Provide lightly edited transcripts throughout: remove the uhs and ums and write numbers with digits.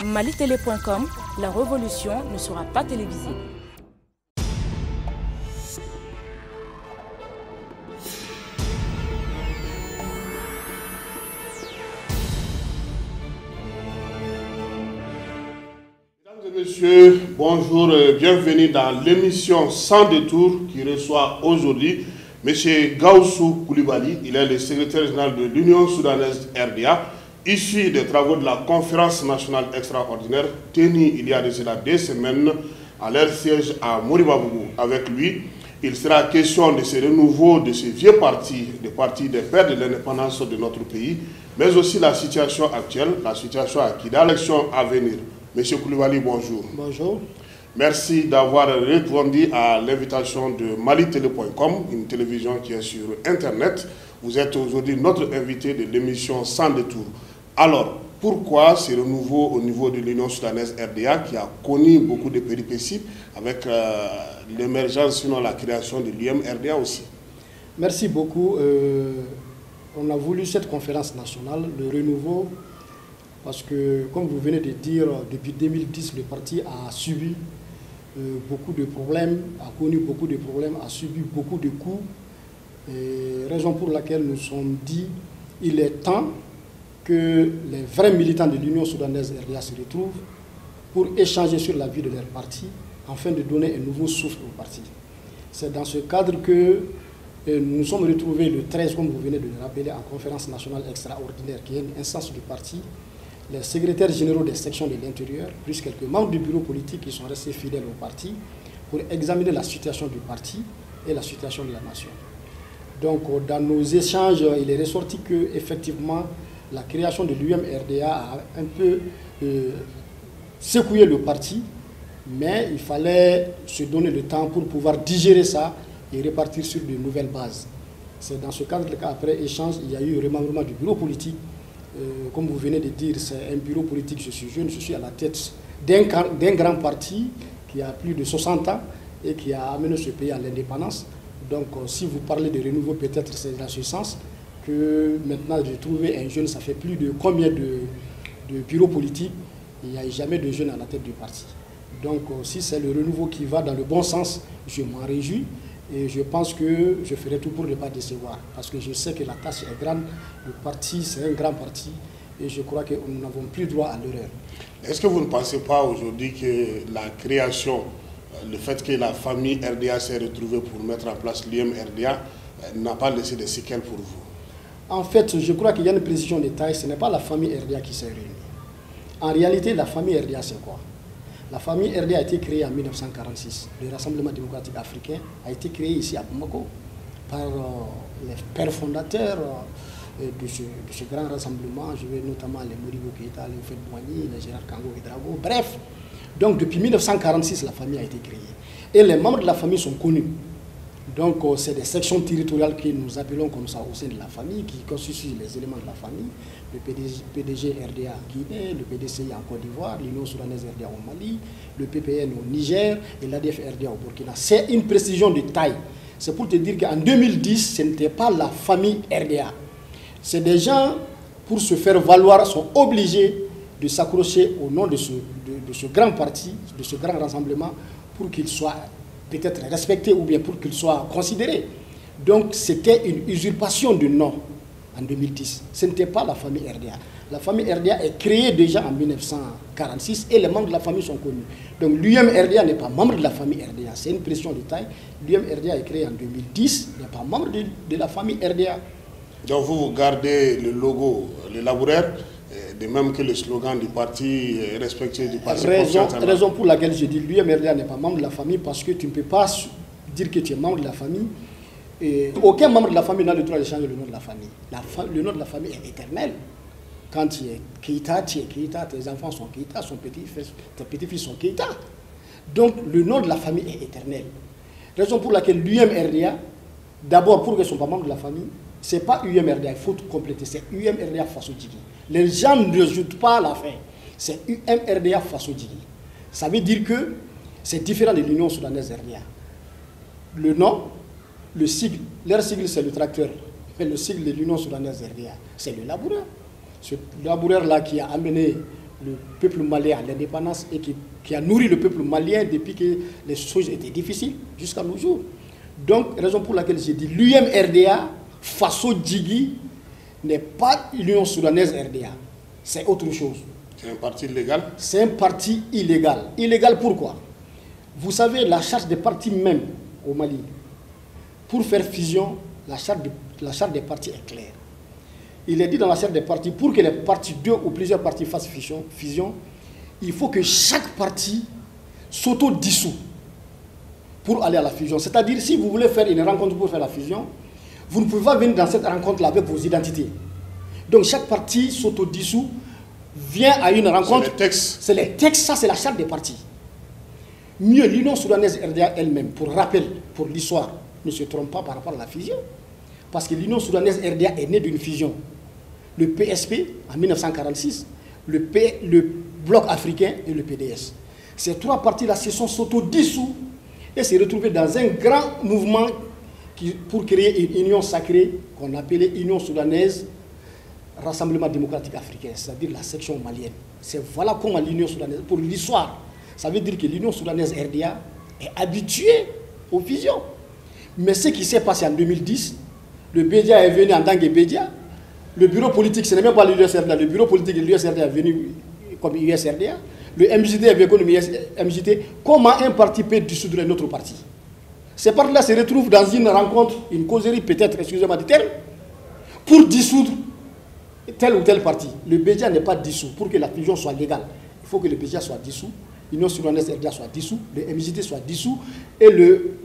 Malitélé.com, la révolution ne sera pas télévisée. Mesdames et messieurs, bonjour, bienvenue dans l'émission Sans détour qui reçoit aujourd'hui M. Gaussou Koulibaly. Il est le secrétaire général de l'Union soudanaise RDA, issu des travaux de la conférence nationale extraordinaire tenue il y a de cela 2 semaines à leur siège à Moribabougou. Avec lui, il sera question de ce renouveau de ce vieux parti, des partis des pères de l'indépendance de notre pays, mais aussi la situation actuelle, la situation à qui l'élection à venir. Monsieur Koulibaly, bonjour. Bonjour. Merci d'avoir répondu à l'invitation de Malitélé.com, une télévision qui est sur Internet. Vous êtes aujourd'hui notre invité de l'émission Sans détour. Alors, pourquoi ce renouveau au niveau de l'Union soudanaise RDA qui a connu beaucoup de péripéties avec l'émergence, sinon la création de l'UM-RDA aussi? Merci beaucoup. On a voulu cette conférence nationale, le renouveau, parce que, comme vous venez de dire, depuis 2010, le parti a subi beaucoup de problèmes, a connu beaucoup de problèmes, a subi beaucoup de coups. Raison pour laquelle nous sommes dit il est temps que les vrais militants de l'Union soudanaise RDA se retrouvent pour échanger sur la vie de leur parti, afin de donner un nouveau souffle au parti. C'est dans ce cadre que nous nous sommes retrouvés le 13, comme vous venez de le rappeler, en conférence nationale extraordinaire, qui est une instance du parti, les secrétaires généraux des sections de l'intérieur, plus quelques membres du bureau politique qui sont restés fidèles au parti, pour examiner la situation du parti et la situation de la nation. Donc, dans nos échanges, il est ressorti que, effectivement, la création de l'UM-RDA a un peu secoué le parti, mais il fallait se donner le temps pour pouvoir digérer ça et repartir sur de nouvelles bases. C'est dans ce cadre qu'après échange, il y a eu un remembrement du bureau politique. Comme vous venez de dire, c'est un bureau politique, je suis jeune, je suis à la tête d'un grand parti qui a plus de 60 ans et qui a amené ce pays à l'indépendance. Donc si vous parlez de renouveau, peut-être c'est dans ce sens que maintenant de trouver un jeune, ça fait plus de combien de bureaux politiques, il n'y a jamais de jeunes à la tête du parti. Donc si c'est le renouveau qui va dans le bon sens, je m'en réjouis. Et je pense que je ferai tout pour ne pas décevoir, parce que je sais que la tâche est grande, le parti c'est un grand parti, et je crois que nous n'avons plus droit à l'erreur. Est-ce que vous ne pensez pas aujourd'hui que la création, le fait que la famille RDA s'est retrouvée pour mettre en place l'UM-RDA n'a pas laissé de séquelles pour vous? En fait, je crois qu'il y a une précision de taille, ce n'est pas la famille RDA qui s'est réunie. En réalité, la famille RDA c'est quoi? La famille RDA a été créée en 1946. Le Rassemblement démocratique africain a été créé ici à Bamako par les pères fondateurs de ce grand rassemblement. Je vais notamment les Modibo Keïta, les Oufet-Boigny, les Gérard Kango et Drago. Bref, donc depuis 1946, la famille a été créée. Et les membres de la famille sont connus. Donc c'est des sections territoriales que nous appelons comme ça au sein de la famille, qui constituent les éléments de la famille. Le PDG RDA en Guinée, le PDCI en Côte d'Ivoire, l'Union soudanaise RDA au Mali, le PPN au Niger et l'ADF RDA au Burkina. C'est une précision de taille. C'est pour te dire qu'en 2010, ce n'était pas la famille RDA. C'est des gens, pour se faire valoir, sont obligés de s'accrocher au nom de ce grand parti, de ce grand rassemblement, pour qu'il soit peut-être respecté ou bien pour qu'il soit considéré. Donc c'était une usurpation de nom en 2010. Ce n'était pas la famille RDA. La famille RDA est créée déjà en 1946 et les membres de la famille sont connus. Donc l'UM-RDA n'est pas membre de la famille RDA. C'est une pression de taille. L'UM-RDA est créée en 2010, n'est pas membre de la famille RDA. Donc vous gardez le logo, le laboureur, de même que le slogan du parti respecté du parti. Raison pour laquelle je dis l'UM-RDA n'est pas membre de la famille, parce que tu ne peux pas dire que tu es membre de la famille. Et aucun membre de la famille n'a le droit de changer le nom de la famille. Le nom de la famille est éternel. Quand tu es Keïta, tes enfants sont Keïta, tes petits-fils sont Keïta. Donc le nom de la famille est éternel. Raison pour laquelle l'UM-RDA, d'abord pour qu'ils ne soient pas membres de la famille, ce n'est pas UM-RDA, il faut compléter, c'est UM-RDA Faso Djigui. Les gens ne rajoutent pas à la fin, c'est UM-RDA Faso Djigui. Ça veut dire que c'est différent de l'Union soudanaise RDA. Le nom, le sigle, leur sigle c'est le tracteur, mais le sigle de l'Union soudanaise RDA, c'est le laboureur. Ce laboureur-là qui a amené le peuple malien à l'indépendance et qui a nourri le peuple malien depuis que les choses étaient difficiles jusqu'à nos jours. Donc, raison pour laquelle j'ai dit l'UMRDA, Faso Djigui, n'est pas l'Union soudanaise RDA. C'est autre chose. C'est un parti illégal? C'est un parti illégal. Illégal pourquoi? Vous savez, la charte des partis même au Mali, pour faire fusion, la charte des partis est claire. Il est dit dans la charte des partis, pour que les partis, 2 ou plusieurs partis fassent fusion, il faut que chaque parti s'auto-dissout pour aller à la fusion. C'est-à-dire, si vous voulez faire une rencontre pour faire la fusion, vous ne pouvez pas venir dans cette rencontre-là avec vos identités. Donc chaque parti s'auto-dissout, vient à une rencontre. C'est les textes, ça c'est la charte des partis. Mieux, l'Union soudanaise RDA elle-même, pour rappel, pour l'histoire, ne se trompe pas par rapport à la fusion. Parce que l'Union soudanaise RDA est née d'une fusion. Le PSP en 1946, le Bloc africain et le PDS. Ces 3 partis-là se sont s'auto-dissous et se retrouvaient dans un grand mouvement pour créer une union sacrée qu'on appelait Union soudanaise Rassemblement démocratique africain, c'est-à-dire la section malienne. Voilà comment l'Union soudanaise, pour l'histoire, ça veut dire que l'Union soudanaise RDA est habituée aux fusions. Mais ce qui s'est passé en 2010, le Bédia est venu en tant que Bédia, le bureau politique, ce n'est même pas l'USRDA, le bureau politique de l'USRDA est venu comme USRDA, le MJT est venu comme MJT. Comment un parti peut dissoudre un autre parti? Ces partis-là se retrouvent dans une rencontre, une causerie peut-être, excusez-moi du terme, pour dissoudre tel ou tel parti. Le Bédia n'est pas dissous. Pour que la fusion soit légale, il faut que le Bédia soit dissous, l'Union soudanaise RDA soit dissous, le MJT soit dissous, et le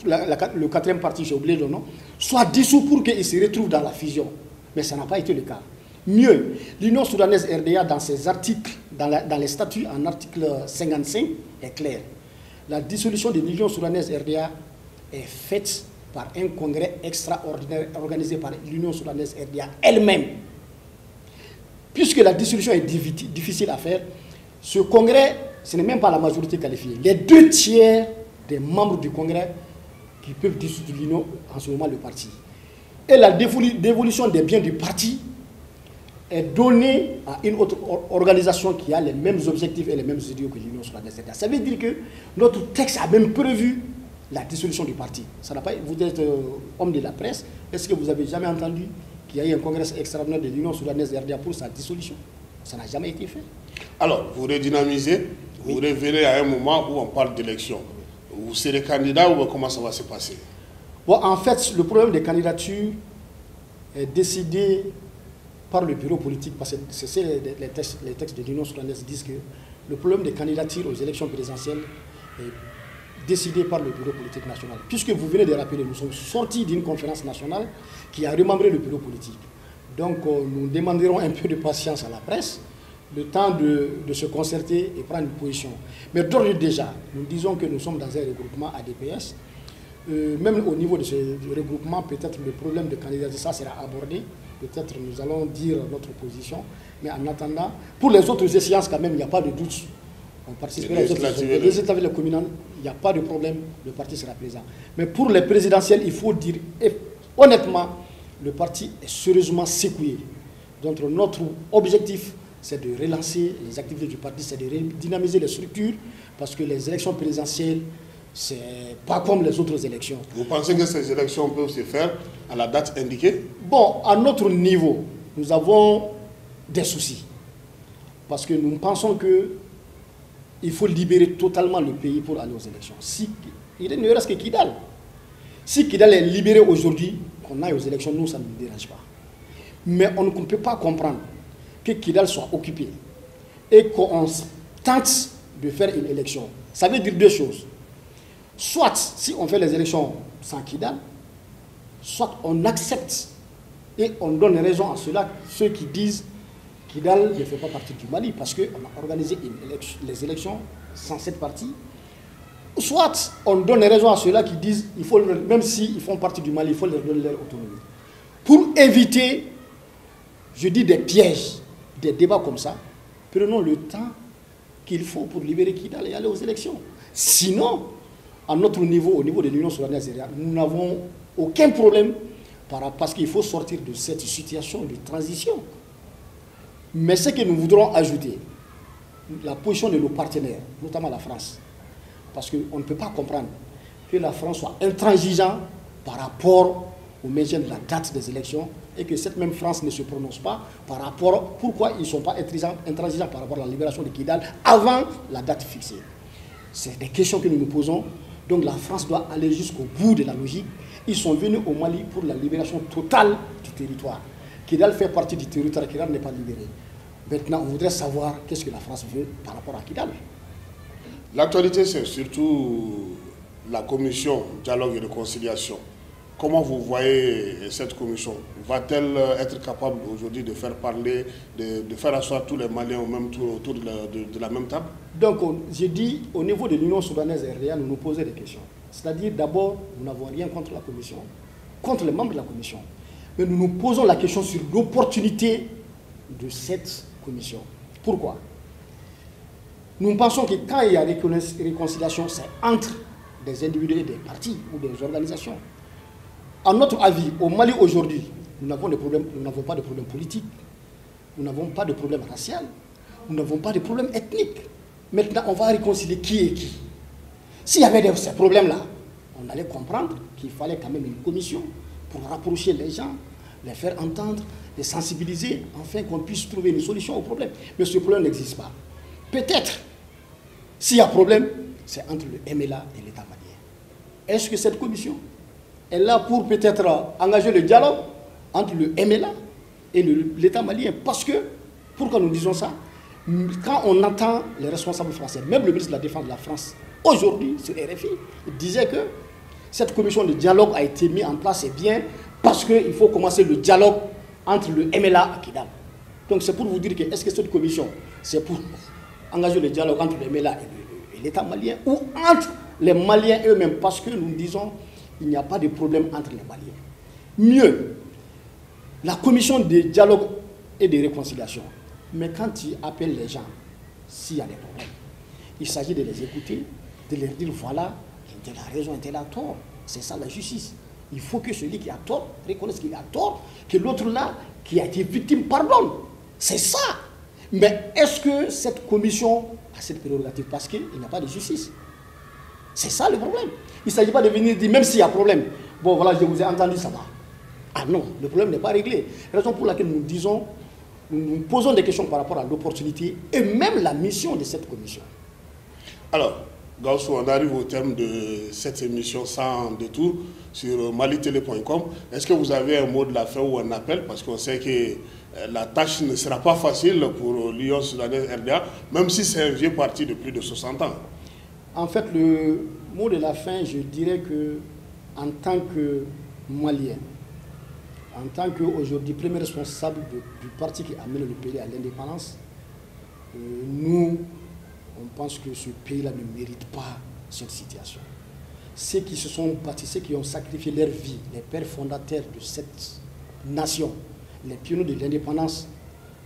4e parti, j'ai oublié le nom, soit dissous pour qu'il se retrouve dans la fusion. Mais ça n'a pas été le cas. Mieux, l'Union soudanaise RDA, dans ses articles, dans les statuts, en article 55, est clair. La dissolution de l'Union soudanaise RDA est faite par un congrès extraordinaire organisé par l'Union soudanaise RDA elle-même. Puisque la dissolution est difficile à faire, ce congrès, ce n'est même pas la majorité qualifiée. Les 2 tiers des membres du congrès qui peuvent dissoudre l'Union, en ce moment le parti. Et la dévolution des biens du parti est donnée à une autre organisation qui a les mêmes objectifs et les mêmes idéaux que l'Union soudanaise RDA. Ça veut dire que notre texte a même prévu la dissolution du parti. Ça n'a pas, vous êtes homme de la presse, est-ce que vous avez jamais entendu qu'il y a eu un congrès extraordinaire de l'Union soudanaise RDA pour sa dissolution? Ça n'a jamais été fait. Alors, vous redynamisez, vous revenez à un moment où on parle d'élection. Vous serez candidat ou comment ça va se passer? Bon, en fait, le problème des candidatures est décidé par le bureau politique, parce que les textes de l'Union soudanaise disent que le problème des candidatures aux élections présidentielles est décidé par le bureau politique national. Puisque vous venez de rappeler, nous sommes sortis d'une conférence nationale qui a remembré le bureau politique. Donc nous demanderons un peu de patience à la presse, le temps de se concerter et prendre une position. Mais d'ores et déjà, nous disons que nous sommes dans un regroupement ADPS. Même au niveau de ce regroupement, peut-être le problème de candidature, ça sera abordé. Peut-être nous allons dire notre position. Mais en attendant, pour les autres échéances, quand même, il n'y a pas de doute. On participera aux autres législatives et communales, il n'y a pas de problème, le parti sera présent. Mais pour les présidentielles, il faut dire, honnêtement, le parti est sérieusement secoué. Donc notre objectif, c'est de relancer les activités du parti, c'est de dynamiser les structures, parce que les élections présidentielles, c'est pas comme les autres élections. Vous pensez que ces élections peuvent se faire à la date indiquée? Bon, à notre niveau, nous avons des soucis. Parce que nous pensons qu'il faut libérer totalement le pays pour aller aux élections. Si, il ne reste que Kidal. Si Kidal est libéré aujourd'hui, qu'on aille aux élections, nous, ça ne nous dérange pas. Mais on ne peut pas comprendre que Kidal soit occupé et qu'on tente de faire une élection. Ça veut dire deux choses. Soit, si on fait les élections sans Kidal, soit on accepte et on donne raison à ceux qui disent Kidal ne fait pas partie du Mali parce qu'on a organisé les élections sans cette partie. Soit on donne raison à ceux-là qui disent, même s'ils font partie du Mali, il faut leur donner leur autonomie. Pour éviter, je dis des pièges, des débats comme ça, prenons le temps qu'il faut pour libérer Kidal et aller aux élections. Sinon, à notre niveau, au niveau de l'Union soudanaise, nous n'avons aucun problème parce qu'il faut sortir de cette situation de transition. Mais ce que nous voudrons ajouter, la position de nos partenaires, notamment la France, parce qu'on ne peut pas comprendre que la France soit intransigeante par rapport au maintien de la date des élections et que cette même France ne se prononce pas par rapport pourquoi ils ne sont pas intransigeants par rapport à la libération de Kidal avant la date fixée. C'est des questions que nous nous posons. Donc la France doit aller jusqu'au bout de la logique. Ils sont venus au Mali pour la libération totale du territoire. Kidal fait partie du territoire, Kidal n'est pas libéré. Maintenant, on voudrait savoir qu'est-ce que la France veut par rapport à Kidal. L'actualité, c'est surtout la commission dialogue et réconciliation. Comment vous voyez cette commission? Va-t-elle être capable aujourd'hui de faire parler, de faire asseoir tous les Maliens autour de la même table? Donc, j'ai dit, au niveau de l'Union soudanaise et RDA, nous nous posons des questions. C'est-à-dire, d'abord, nous n'avons rien contre la commission, contre les membres de la commission. Mais nous nous posons la question sur l'opportunité de cette commission. Pourquoi? Nous pensons que quand il y a réconciliation, c'est entre des individus et des partis ou des organisations. À notre avis, au Mali aujourd'hui, nous n'avons pas de problème politique, nous n'avons pas de problème racial, nous n'avons pas de problème ethnique. Maintenant, on va réconcilier qui est qui. S'il y avait ces problèmes-là, on allait comprendre qu'il fallait quand même une commission pour rapprocher les gens, les faire entendre, les sensibiliser, afin qu'on puisse trouver une solution au problème. Mais ce problème n'existe pas. Peut-être, s'il y a problème, c'est entre le MLA et l'État malien. Est-ce que cette commission est là pour peut-être engager le dialogue entre le MLA et l'État malien? Parce que, pourquoi nous disons ça? Quand on entend les responsables français, même le ministre de la Défense de la France, aujourd'hui, sur RFI, il disait que cette commission de dialogue a été mise en place, c'est bien, parce qu'il faut commencer le dialogue entre le MLA et Kidal. Donc c'est pour vous dire que, est-ce que cette commission, c'est pour engager le dialogue entre le MLA et l'État malien, ou entre les Maliens eux-mêmes, parce que nous disons il n'y a pas de problème entre les Maliens. Mieux, la commission de dialogue et de réconciliation, mais quand tu appelles les gens, s'il y a des problèmes, il s'agit de les écouter, de leur dire voilà, tel a raison, tel a tort. C'est ça la justice. Il faut que celui qui a tort reconnaisse qu'il a tort, que l'autre là, qui a été victime, pardonne. C'est ça. Mais est-ce que cette commission a cette prérogative? Parce qu'il n'y a pas de justice. C'est ça le problème. Il ne s'agit pas de venir dire, même s'il y a problème, bon voilà, je vous ai entendu, ça va. Ah non, le problème n'est pas réglé. Raison pour laquelle nous disons, nous nous posons des questions par rapport à l'opportunité et même la mission de cette commission. Alors, Gaussou, on arrive au terme de cette émission sans détour sur malitélé.com. Est-ce que vous avez un mot de la fin ou un appel? Parce qu'on sait que la tâche ne sera pas facile pour l'Union soudanaise RDA, même si c'est un vieux parti de plus de 60 ans. En fait, le mot de la fin, je dirais que en tant que Malien, en tant qu'aujourd'hui premier responsable du parti qui amène le pays à l'indépendance, nous, on pense que ce pays-là ne mérite pas cette situation. Ceux qui se sont battus, ceux qui ont sacrifié leur vie, les pères fondateurs de cette nation, les pionniers de l'indépendance,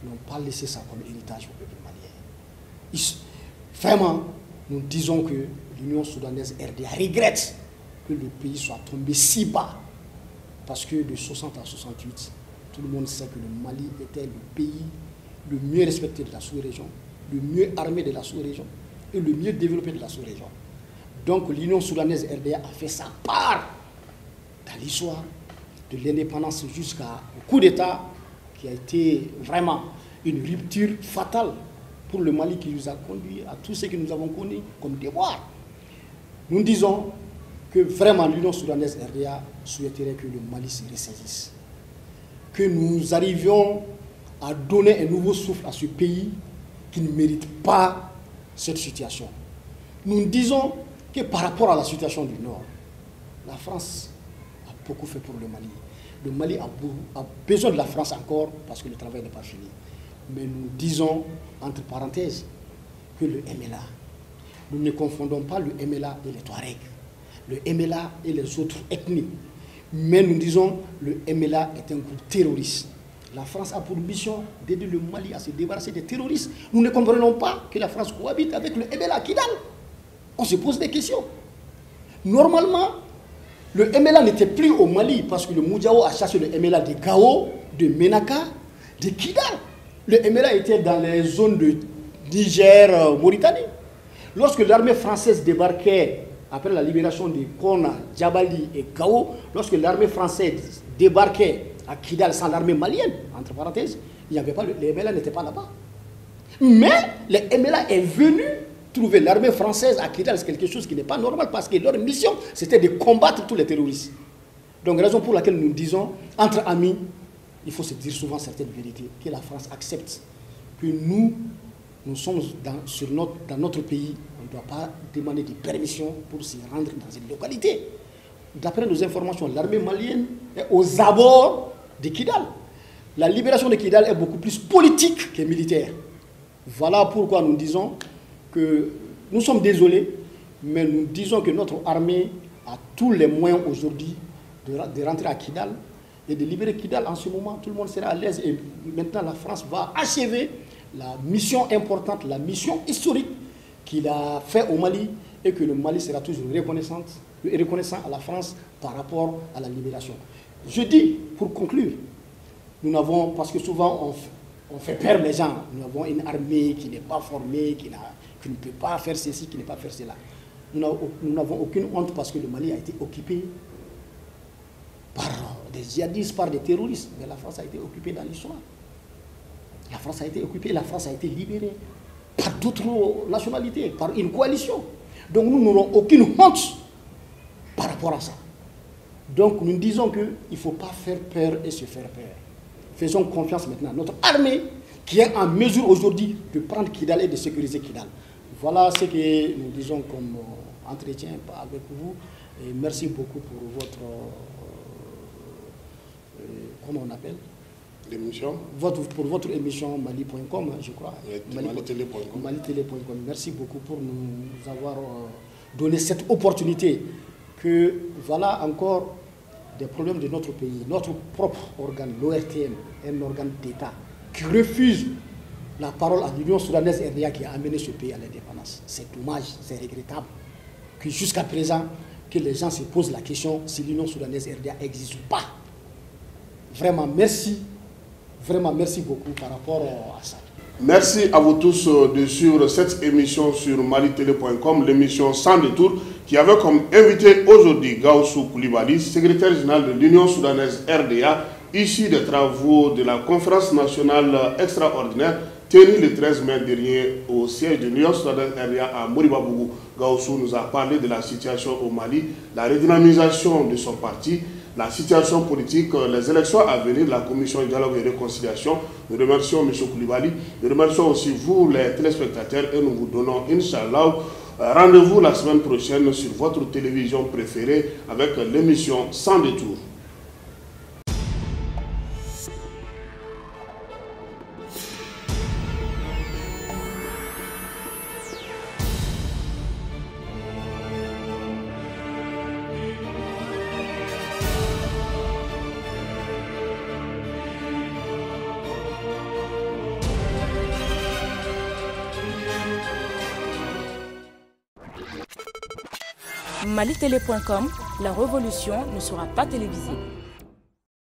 n'ont pas laissé ça comme héritage au peuple malien. Vraiment, nous disons que l'Union soudanaise RDA regrette que le pays soit tombé si bas. Parce que de 60 à 68, tout le monde sait que le Mali était le pays le mieux respecté de la sous-région, le mieux armé de la sous-région et le mieux développé de la sous-région. Donc l'Union soudanaise RDA a fait sa part dans l'histoire de l'indépendance jusqu'au coup d'État qui a été vraiment une rupture fatale pour le Mali qui nous a conduit à tout ce que nous avons connu comme devoir. Nous disons que vraiment l'Union soudanaise RDA souhaiterait que le Mali se ressaisisse, que nous arrivions à donner un nouveau souffle à ce pays qui ne mérite pas cette situation. Nous disons que par rapport à la situation du Nord, la France a beaucoup fait pour le Mali. Le Mali a besoin de la France encore parce que le travail n'est pas fini. Mais nous disons, entre parenthèses, que le MLA, nous ne confondons pas le MLA et les Touaregs, le MLA et les autres ethnies. Mais nous disons, le MLA est un groupe terroriste. La France a pour mission d'aider le Mali à se débarrasser des terroristes. Nous ne comprenons pas que la France cohabite avec le MLA Kidal. On se pose des questions. Normalement, le MLA n'était plus au Mali parce que le Moudjao a chassé le MLA de Gao, de Menaka, de Kidal. Le MLA était dans les zones de Niger, Mauritanie. Lorsque l'armée française débarquait après la libération de Kona, Djabali et Gao, lorsque l'armée française débarquait à Kidal sans l'armée malienne, entre parenthèses, il n'y avait pas, les MLA n'étaient pas là-bas. Mais les MLA est venu trouver l'armée française à Kidal, c'est quelque chose qui n'est pas normal parce que leur mission, c'était de combattre tous les terroristes. Donc, raison pour laquelle nous disons, entre amis, il faut se dire souvent certaines vérités, que la France accepte que nous sommes dans notre pays, on ne doit pas demander de permission pour s'y rendre dans une localité. D'après nos informations, l'armée malienne est aux abords de Kidal. La libération de Kidal est beaucoup plus politique que militaire. Voilà pourquoi nous disons que nous sommes désolés, mais nous disons que notre armée a tous les moyens aujourd'hui de rentrer à Kidal et de libérer Kidal. En ce moment, tout le monde sera à l'aise et maintenant la France va achever la mission importante, la mission historique qu'il a fait au Mali et que le Mali sera toujours reconnaissant à la France par rapport à la libération. Je dis, pour conclure, nous n'avons, parce que souvent on fait peur les gens, nous avons une armée qui n'est pas formée, qui ne peut pas faire ceci, qui ne peut pas faire cela. Nous n'avons aucune honte parce que le Mali a été occupé par des djihadistes, par des terroristes, mais la France a été occupée dans l'histoire. La France a été occupée, la France a été libérée par d'autres nationalités, par une coalition. Donc nous n'aurons aucune honte par rapport à ça. Donc nous disons qu'il ne faut pas faire peur et se faire peur. Faisons confiance maintenant à notre armée qui est en mesure aujourd'hui de prendre Kidal et de sécuriser Kidal. Voilà ce que nous disons comme entretien avec vous. Et merci beaucoup pour votre... comment on appelle l'émission pour votre émission Mali.com, je crois. Malitélé.com. Malitélé.com. Merci beaucoup pour nous avoir donné cette opportunité que, voilà encore des problèmes de notre pays. Notre propre organe, l'ORTM, un organe d'État qui refuse la parole à l'Union soudanaise RDA qui a amené ce pays à l'indépendance. C'est dommage, c'est regrettable que jusqu'à présent, que les gens se posent la question si l'Union soudanaise RDA existe ou pas. Vraiment, merci. Vraiment, merci beaucoup par rapport à ça. Merci à vous tous de suivre cette émission sur malitélé.com, l'émission Sans Détour, qui avait comme invité aujourd'hui Gaoussou Koulibaly, secrétaire général de l'Union soudanaise RDA, issu des travaux de la conférence nationale extraordinaire tenue le 13 mai dernier au siège de l'Union soudanaise RDA à Moribabougou. Gaoussou nous a parlé de la situation au Mali, la redynamisation de son parti, la situation politique, les élections à venir, la commission de dialogue et réconciliation. Nous remercions M. Koulibaly. Nous remercions aussi vous, les téléspectateurs, et nous vous donnons, Inch'Allah, rendez-vous la semaine prochaine sur votre télévision préférée avec l'émission Sans Détour. Malitélé.com, la révolution ne sera pas télévisée.